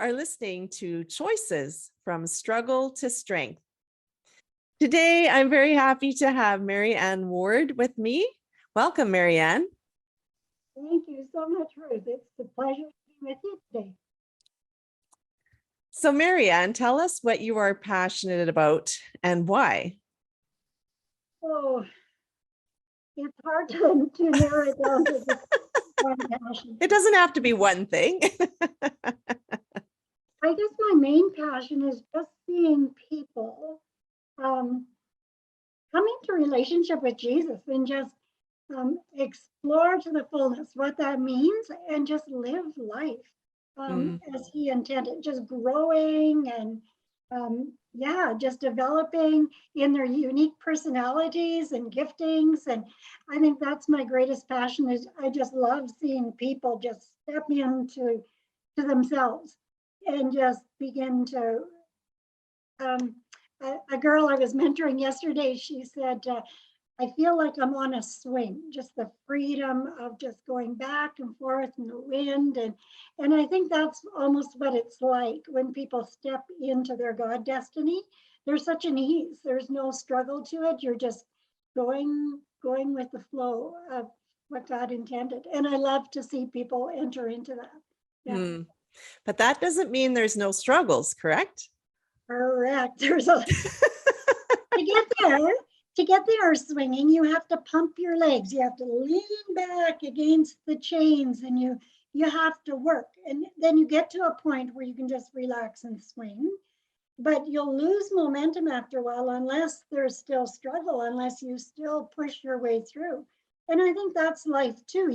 are listening to Choices from Struggle to Strength. Today, I'm very happy to have Maryann Ward with me. Welcome, Maryann. Thank you so much, Ruth. It's a pleasure to be with you today. So, Maryann, tell us what you are passionate about and why. Oh, it's hard to narrow it down to just one passion. It doesn't have to be one thing. I guess my main passion is just seeing people come into relationship with Jesus and just explore to the fullness what that means and just live life as he intended, just growing and just developing in their unique personalities and giftings. And I think that's my greatest passion is I just love seeing people just step into themselves and just begin to a girl I was mentoring yesterday, she said, I feel like I'm on a swing, just the freedom of just going back and forth in the wind. And I think that's almost what it's like when people step into their God destiny. There's such an ease. There's no struggle to it. You're just going with the flow of what God intended. And I love to see people enter into that. Yeah. But that doesn't mean there's no struggles, correct? Correct. There's a to get there swinging, you have to pump your legs. You have to lean back against the chains and you have to work. And then you get to a point where you can just relax and swing. But you'll lose momentum after a while unless there's still struggle, unless you still push your way through. And I think that's life too.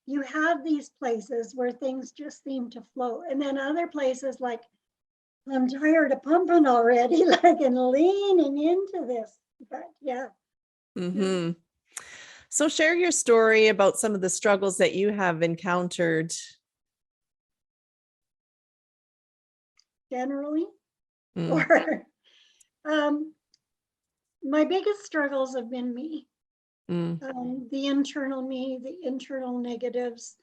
You have these places where things just seem to flow. And then other places like, I'm tired of pumping already, like and leaning into this. But yeah. So share your story about some of the struggles that you have encountered. Generally, or my biggest struggles have been me, the internal me, the internal negatives,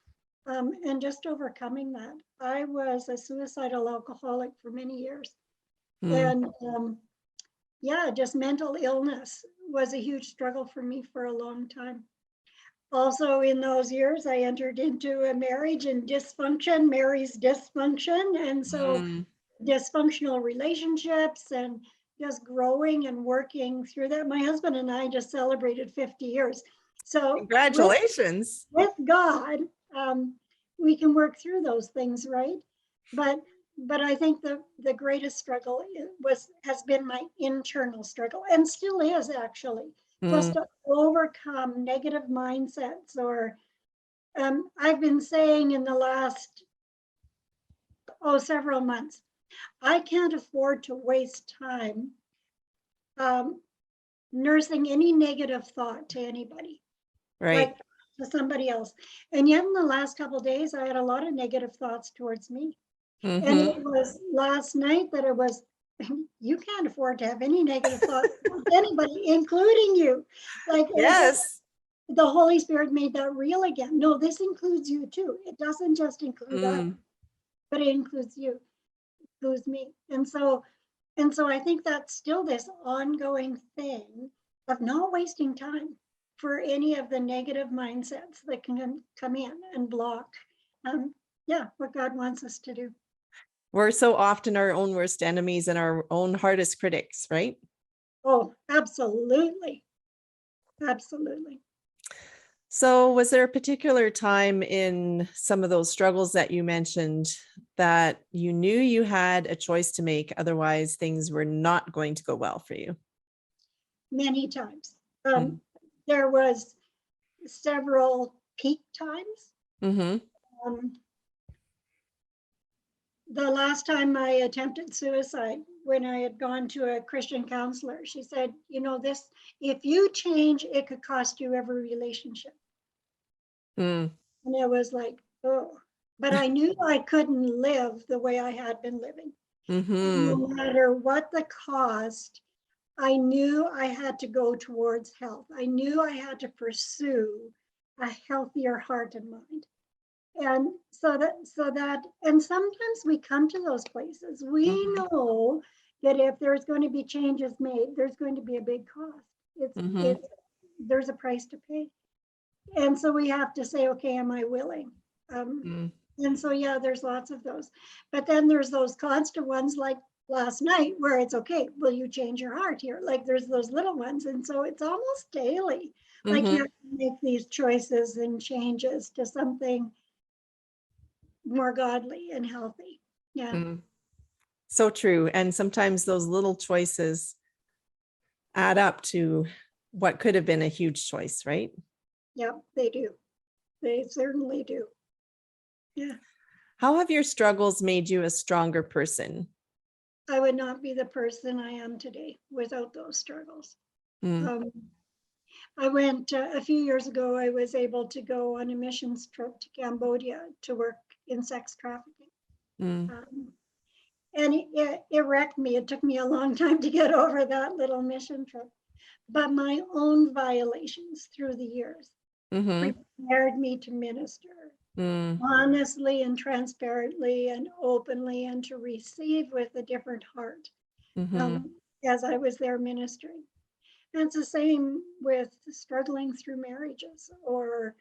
and just overcoming that. I was a suicidal alcoholic for many years, and just mental illness was a huge struggle for me for a long time. Also in those years, I entered into a marriage and dysfunction, Mary's dysfunction. And so dysfunctional relationships and just growing and working through that. My husband and I just celebrated 50 years. So congratulations. With God, we can work through those things, right? But I think the greatest struggle has been my internal struggle, and still is actually, just to overcome negative mindsets. Or I've been saying in the last several months, I can't afford to waste time nursing any negative thought to anybody, right? Like to somebody else. And yet in the last couple of days, I had a lot of negative thoughts towards me. And it was last night that it was, you can't afford to have any negative thoughts with anybody, including you. Like, yes, the Holy Spirit made that real again. No, this includes you too. It doesn't just include us, but it includes you, includes me. And so I think that's still this ongoing thing of not wasting time for any of the negative mindsets that can come in and block what God wants us to do. We're so often our own worst enemies and our own hardest critics, right? Oh, absolutely. Absolutely. So was there a particular time in some of those struggles that you mentioned that you knew you had a choice to make, otherwise things were not going to go well for you? Many times. There was several peak times. The last time I attempted suicide, when I had gone to a Christian counselor, she said, this, if you change, it could cost you every relationship. And it was like, oh, but I knew I couldn't live the way I had been living. No matter what the cost, I knew I had to go towards health. I knew I had to pursue a healthier heart and mind. And and sometimes we come to those places. We know that if there's going to be changes made, there's going to be a big cost. There's a price to pay. And so we have to say, okay, am I willing? And so, yeah, there's lots of those. But then there's those constant ones like last night where it's okay, will you change your heart here? Like there's those little ones. And so it's almost daily. Like you have to make these choices and changes to something more godly and healthy. Yeah. So true. And sometimes those little choices add up to what could have been a huge choice, right? Yeah, they do. They certainly do. Yeah. How have your struggles made you a stronger person? I would not be the person I am today without those struggles. I went a few years ago, I was able to go on a missions trip to Cambodia to work in sex trafficking. And it wrecked me. It took me a long time to get over that little mission trip. But my own violations through the years prepared me to minister honestly and transparently and openly, and to receive with a different heart as I was there ministering. And it's the same with struggling through marriages, or,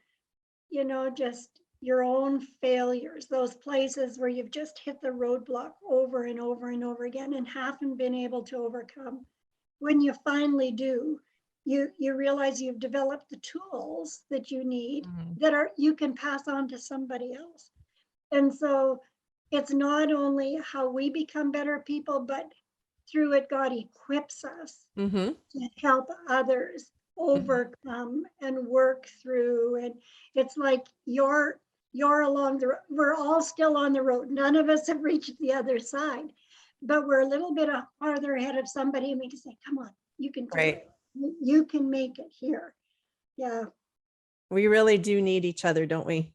just your own failures, those places where you've just hit the roadblock over and over and over again and haven't been able to overcome. When you finally do, you realize you've developed the tools that you need that you can pass on to somebody else. And so it's not only how we become better people, but through it, God equips us to help others overcome and work through. And it's like you're along the road. We're all still on the road. None of us have reached the other side, but we're a little bit farther ahead of somebody, and we can say, come on, you can do it. You can make it here. Yeah. We really do need each other, don't we?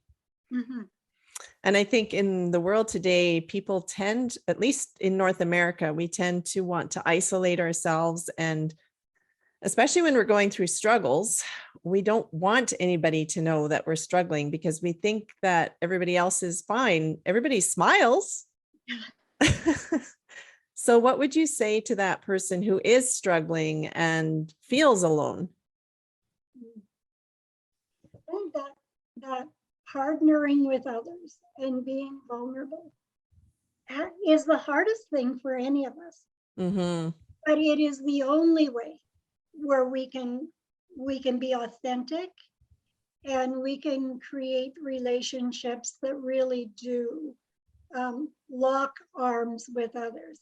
And I think in the world today, people tend, at least in North America, we tend to want to isolate ourselves. And especially when we're going through struggles, we don't want anybody to know that we're struggling because we think that everybody else is fine. Everybody smiles. So what would you say to that person who is struggling and feels alone? I think that partnering with others and being vulnerable is the hardest thing for any of us. But it is the only way where we can be authentic, and we can create relationships that really do lock arms with others.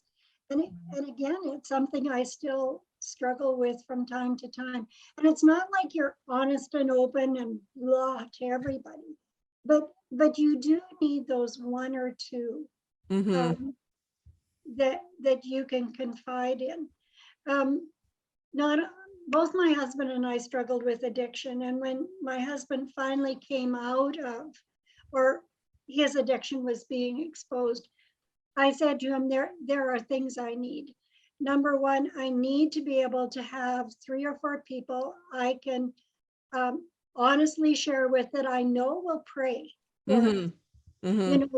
And again, it's something I still struggle with from time to time. And it's not like you're honest and open and blah to everybody, but you do need those one or two that you can confide in. Not both my husband and I struggled with addiction, and when my husband finally came out of, or his addiction was being exposed, I said to him, there are things I need. Number one, I need to be able to have 3 or 4 people I can honestly share with that I know will pray for us. And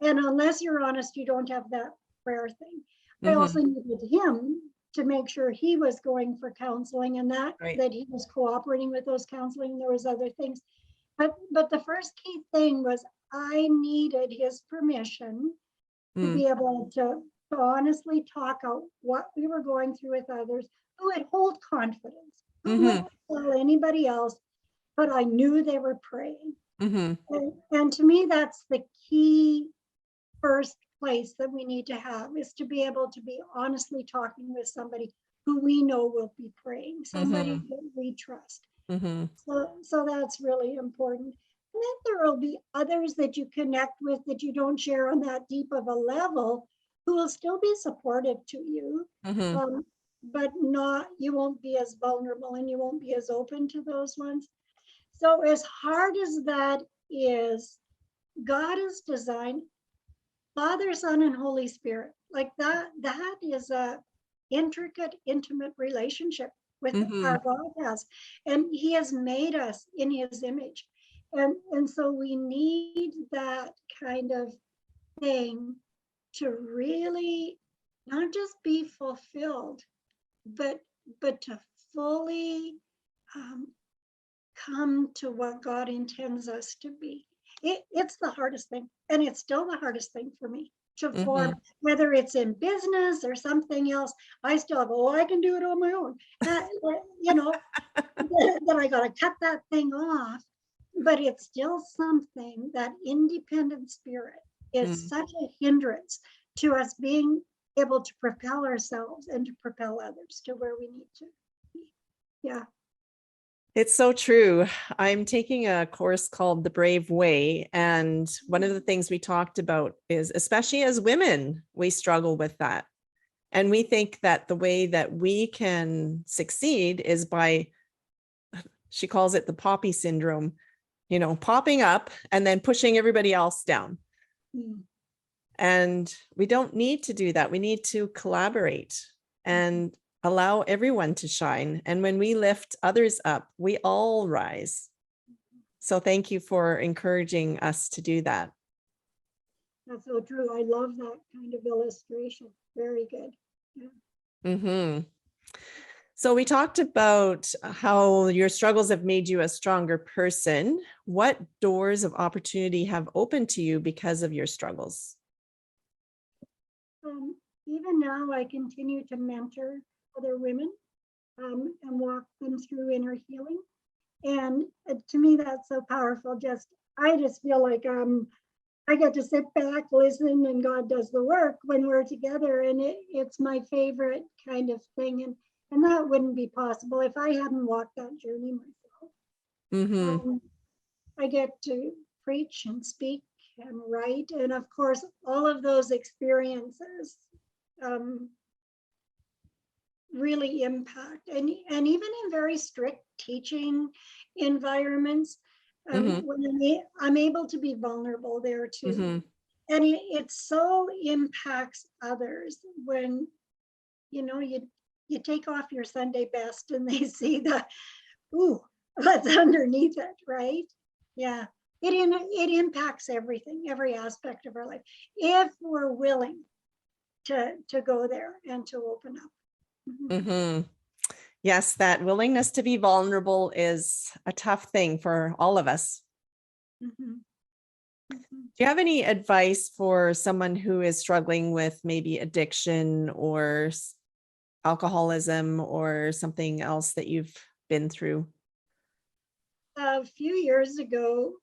unless you're honest, you don't have that prayer thing. I also needed him to make sure he was going for counseling, and that he was cooperating with those counseling. There was other things. But the first key thing was I needed his permission to be able to honestly talk out what we were going through with others who would hold confidence, who wouldn't tell anybody else, but I knew they were praying. And to me, that's the key first place that we need to have, is to be able to be honestly talking with somebody who we know will be praying, somebody that we trust. So that's really important. And then there will be others that you connect with that you don't share on that deep of a level, who will still be supportive to you, but you won't be as vulnerable and you won't be as open to those ones. So as hard as that is, God has designed Father, Son, and Holy Spirit. Like that is a intricate, intimate relationship with our God has. And he has made us in his image. And so we need that kind of thing to really not just be fulfilled, but to fully come to what God intends us to be. It's the hardest thing, and it's still the hardest thing for me to form, whether it's in business or something else. I still go, oh, I can do it on my own. You know, then I got to cut that thing off. But it's still something, that independent spirit is such a hindrance to us being able to propel ourselves and to propel others to where we need to be. Yeah. It's so true. I'm taking a course called The Brave Way. And one of the things we talked about is, especially as women, we struggle with that. And we think that the way that we can succeed is by, she calls it the poppy syndrome, you know, popping up and then pushing everybody else down. And we don't need to do that. We need to collaborate and allow everyone to shine. And when we lift others up, we all rise. So thank you for encouraging us to do that. That's so true. I love that kind of illustration. Very good. Yeah. So we talked about how your struggles have made you a stronger person. What doors of opportunity have opened to you because of your struggles? Even now, I continue to mentor other women and walk them through inner healing. And to me, that's so powerful. I just feel like I get to sit back, listen, and God does the work when we're together. And it's my favorite kind of thing. And that wouldn't be possible if I hadn't walked that journey myself. I get to preach and speak and write. And of course, all of those experiences really impact. And even in very strict teaching environments, when I'm able to be vulnerable there too. And it so impacts others when, you know, you take off your Sunday best and they see the, ooh, what's underneath it, right? Yeah, it impacts everything, every aspect of our life, if we're willing to go there and to open up. Yes, that willingness to be vulnerable is a tough thing for all of us. Do you have any advice for someone who is struggling with maybe addiction or alcoholism or something else that you've been through? A few years ago,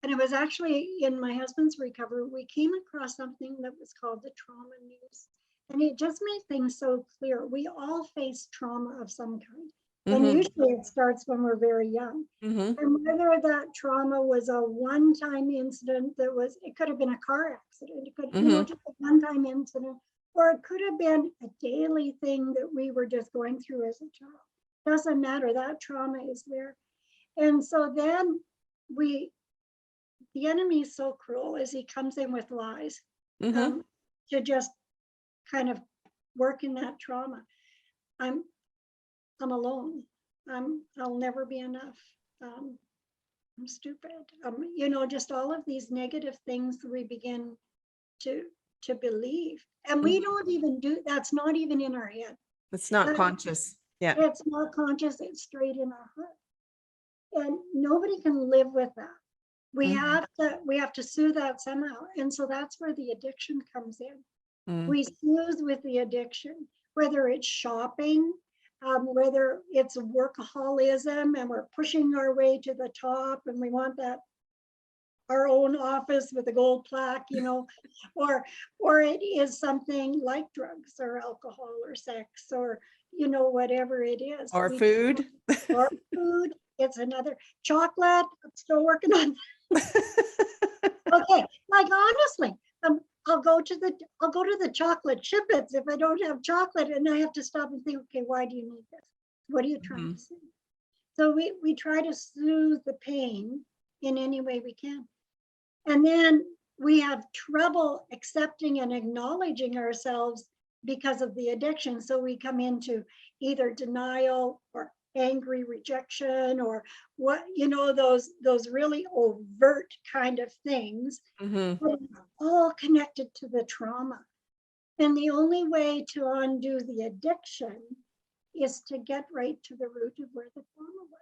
and it was actually in my husband's recovery, we came across something that was called the trauma news. And it just made things so clear. We all face trauma of some kind. And usually it starts when we're very young. And whether that trauma was a one-time incident it could have been a car accident, it could, you know, just a one-time incident, or it could have been a daily thing that we were just going through as a child. Doesn't matter, that trauma is there. And so then the enemy is so cruel as he comes in with lies to just kind of work in that trauma. I'm alone. I'll never be enough. I'm stupid. You know, just all of these negative things we begin to believe, and we don't even that's not even in our head. It's not conscious. Yeah, it's not conscious. It's straight in our heart, and nobody can live with that. We have to soothe that somehow, and so that's where the addiction comes in. We soothe with the addiction, whether it's shopping, whether it's workaholism and we're pushing our way to the top and we want that our own office with a gold plaque, you know, or it is something like drugs or alcohol or sex or, you know, whatever it is. Or food. Or food. It's another chocolate. I'm still working on okay, like honestly, I'll go to the chocolate chippets if I don't have chocolate, and I have to stop and think, okay, why do you need this? What are you trying to say? So we try to soothe the pain in any way we can. And then we have trouble accepting and acknowledging ourselves because of the addiction. So we come into either denial or angry rejection or what, those really overt kind of things, but it's all connected to the trauma. And the only way to undo the addiction is to get right to the root of where the trauma was,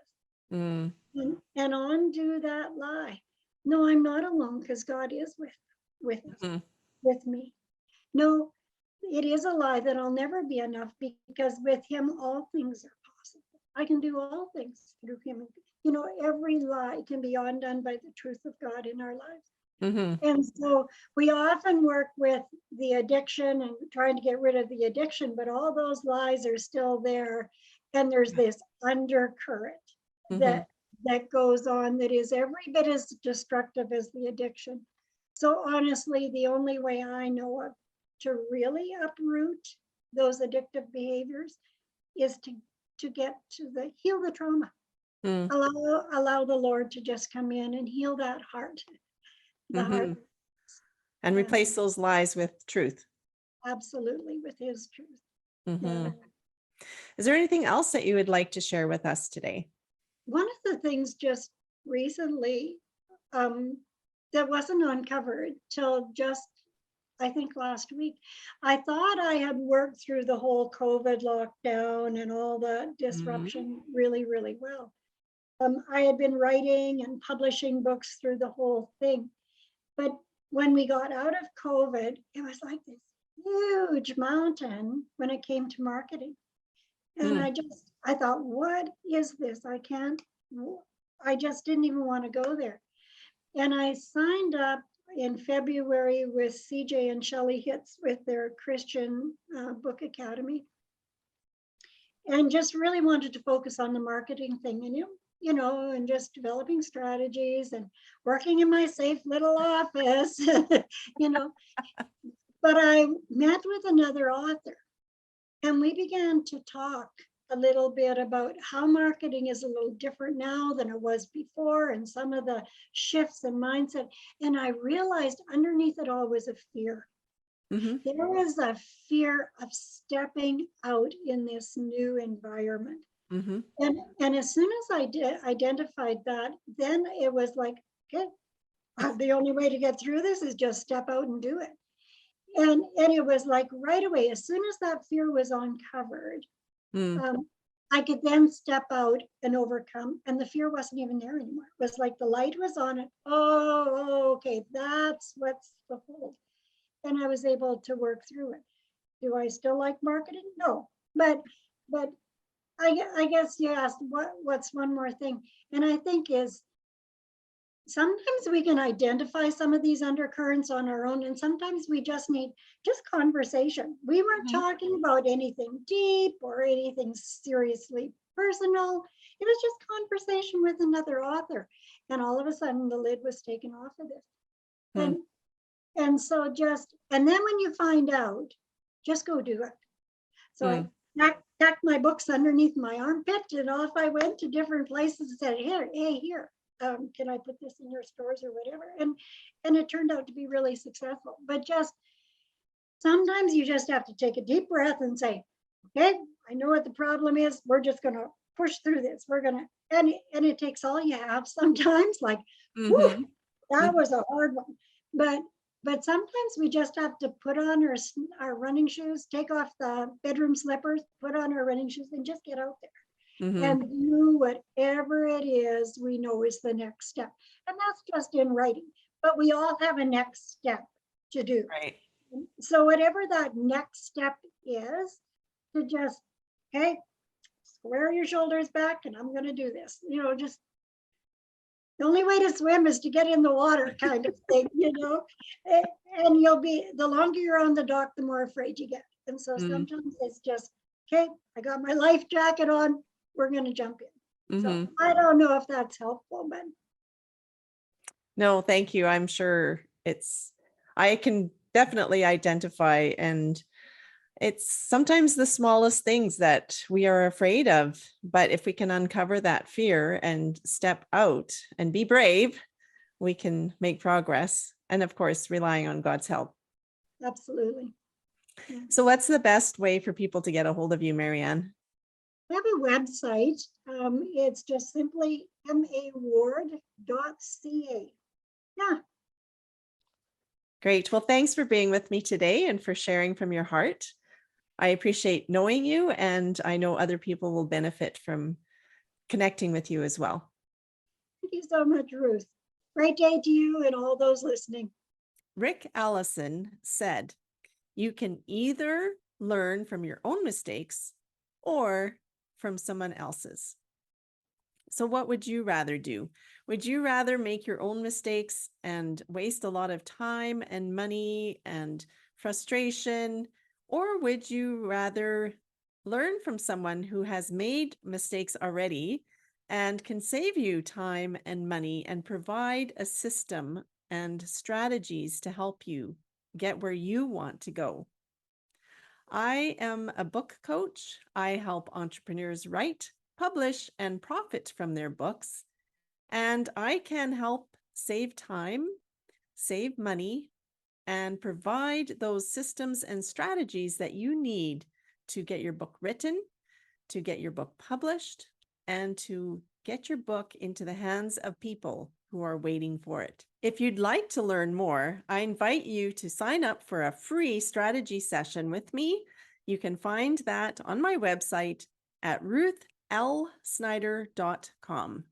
and undo that lie. No, I'm not alone, because God is with us, with me. No, it is a lie that I'll never be enough, because with him all things are possible. I can do all things through him. Every lie can be undone by the truth of God in our lives. And so we often work with the addiction and trying to get rid of the addiction, but all those lies are still there. And there's this undercurrent that goes on that is every bit as destructive as the addiction. So honestly, the only way I know of to really uproot those addictive behaviors is to get to heal the trauma. Allow the Lord to just come in and heal that heart. And replace those lies with truth. Absolutely, with his truth. Is there anything else that you would like to share with us today? One of the things just recently that wasn't uncovered till just, I think, last week. I thought I had worked through the whole COVID lockdown and all the disruption really, really well. I had been writing and publishing books through the whole thing. But when we got out of COVID, it was like this huge mountain when it came to marketing. And I thought, what is this? I just didn't even want to go there. And I signed up in February with CJ and Shelley Hitz with their Christian Book Academy, and just really wanted to focus on the marketing thing. And just developing strategies and working in my safe little office, But I met with another author, and we began to talk a little bit about how marketing is a little different now than it was before, and some of the shifts in mindset. And I realized underneath it all was a fear. There was a fear of stepping out in this new environment. And as soon as I identified that, then it was like, okay, the only way to get through this is just step out and do it. And it was like right away, as soon as that fear was uncovered, I could then step out and overcome, and the fear wasn't even there anymore. It was like the light was on it. Oh, okay, that's what's the hold. And I was able to work through it. Do I still like marketing? No, but I guess you asked what's one more thing, and I think is sometimes we can identify some of these undercurrents on our own, and sometimes we just need conversation. We weren't talking about anything deep or anything seriously personal. It was just conversation with another author, and all of a sudden the lid was taken off of this. And so and then when you find out, just go do it. So I packed my books underneath my armpit, and off I went to different places and said, here, can I put this in your stores or whatever? And it turned out to be really successful. But just sometimes you just have to take a deep breath and say, okay, I know what the problem is. We're just going to push through this. We're going to, and it takes all you have sometimes, like, whew, that was a hard one. But sometimes we just have to put on our running shoes, take off the bedroom slippers, put on our running shoes, and just get out there and do whatever it is we know is the next step. And that's just in writing, but we all have a next step to do. Right. So whatever that next step is, to just, okay, square your shoulders back, and I'm going to do this. Just the only way to swim is to get in the water, kind of thing, and you'll be, the longer you're on the dock, the more afraid you get. And so sometimes it's just, okay, I got my life jacket on, we're going to jump in. So I don't know if that's helpful, but. No, thank you. I'm sure I can definitely identify, and it's sometimes the smallest things that we are afraid of, but if we can uncover that fear and step out and be brave, we can make progress. And of course, relying on God's help. Absolutely. Yeah. So what's the best way for people to get a hold of you, Maryann? I have a website. It's just simply maward.ca. Yeah, Great. Well, thanks for being with me today and for sharing from your heart. I appreciate knowing you, and I know other people will benefit from connecting with you as well. thank you so much, Ruth. Great day to you and all those listening. Rick Allison said, "You can either learn from your own mistakes or from someone else's." So what would you rather do? Would you rather make your own mistakes and waste a lot of time and money and frustration? Or would you rather learn from someone who has made mistakes already and can save you time and money and provide a system and strategies to help you get where you want to go? I am a book coach. I help entrepreneurs write, publish, and profit from their books. And I can help save time, save money, and provide those systems and strategies that you need to get your book written, to get your book published, and to get your book into the hands of people who are waiting for it. If you'd like to learn more, I invite you to sign up for a free strategy session with me. You can find that on my website at ruthlsnyder.com.